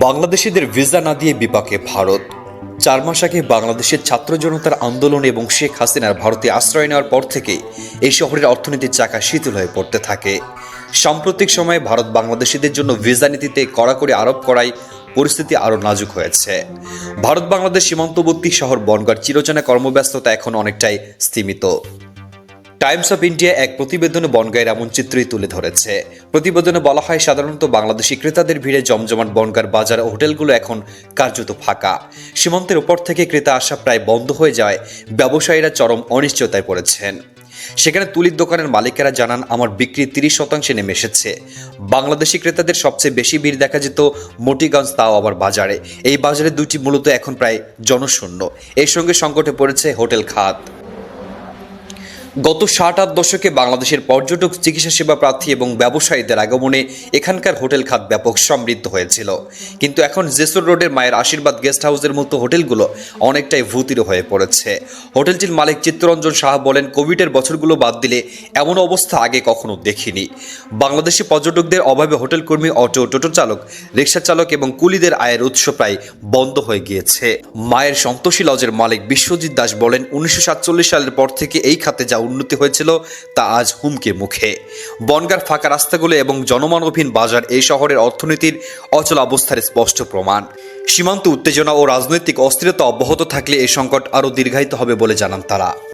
বাংলাদেশিদের ভিসা না দিয়ে বিপাকে ভারত। 4 মাস আগে বাংলাদেশের ছাত্র জনতার আন্দোলন এবং শেখ হাসিনার ভারতে আশ্রয় নেওয়ার পর থেকেই এই শহরের অর্থনীতির চাকা শিথিল হয়ে পড়তে থাকে। সাম্প্রতিক সময়ে ভারত বাংলাদেশিদের জন্য ভিসা নীতিতে কড়াকড়ি আরোপ করায় পরিস্থিতি আরও নাজুক হয়েছে। ভারত বাংলাদেশ সীমান্তবর্তী শহর বনগাঁর চিরচেনা কর্মব্যস্ততা এখন অনেকটাই স্তীমিত। টাইমস অফ ইন্ডিয়া এক প্রতিবেদনে বনগাঁয়ের এমন চিত্রই তুলে ধরেছে। প্রতিবেদনে বলা হয়, সাধারণত বাংলাদেশি ক্রেতাদের ভিড়ে জমজমাট বনগাঁর বাজার ও হোটেলগুলো এখন কার্যত ফাঁকা। সীমান্তের উপর থেকে ক্রেতা আসা প্রায় বন্ধ হয়ে যাওয়ায় ব্যবসায়ীরা চরম অনিশ্চয়তায় পড়েছেন। সেখানে তুলির দোকানের মালিকেরা জানান, আমার বিক্রি 30% নেমে এসেছে। বাংলাদেশি ক্রেতাদের সবচেয়ে বেশি ভিড় দেখা যেত মতিগঞ্জ, তাও আবার বাজারে। এই বাজারে দুটি মূলত এখন প্রায় জনশূন্য। এর সঙ্গে সংকটে পড়েছে হোটেল খাত। গত 60-8 দশকে বাংলাদেশের পর্যটক, চিকিৎসা সেবা প্রার্থী এবং ব্যবসায়ীদের আগমনে এখানকার হোটেল খাত ব্যাপক সমৃদ্ধ হয়েছিল। কিন্তু এখন জেসুর রোডের মায়ের আশীর্বাদ গেস্ট হাউসের মতো হোটেলগুলো অনেকটাই ভূতির হয়ে পড়েছে। হোটেলটির মালিক চিত্তরঞ্জন সাহা বলেন, কোভিডের বছরগুলো বাদ দিলে এমন অবস্থা আগে কখনো দেখিনি। বাংলাদেশি পর্যটকদের অভাবে হোটেল কর্মী, অটো, টোটো চালক, রিক্সা চালক এবং কুলিদের আয়ের উৎস প্রায় বন্ধ হয়ে গিয়েছে। মায়ের সন্তোষী লজের মালিক বিশ্বজিৎ দাস বলেন, 1947 সালের পর থেকে এই খাতে যা উন্নতি হয়েছিল তা আজ হুমকির মুখে। বনগাঁর ফাঁকা রাস্তাগুলো এবং জনমানবহীন বাজার এই শহরের অর্থনীতির অচল অবস্থার স্পষ্ট প্রমাণ। সীমান্ত উত্তেজনা ও রাজনৈতিক অস্থিরতা অব্যাহত থাকলে এই সংকট আরও দীর্ঘায়িত হবে বলে জানান তারা।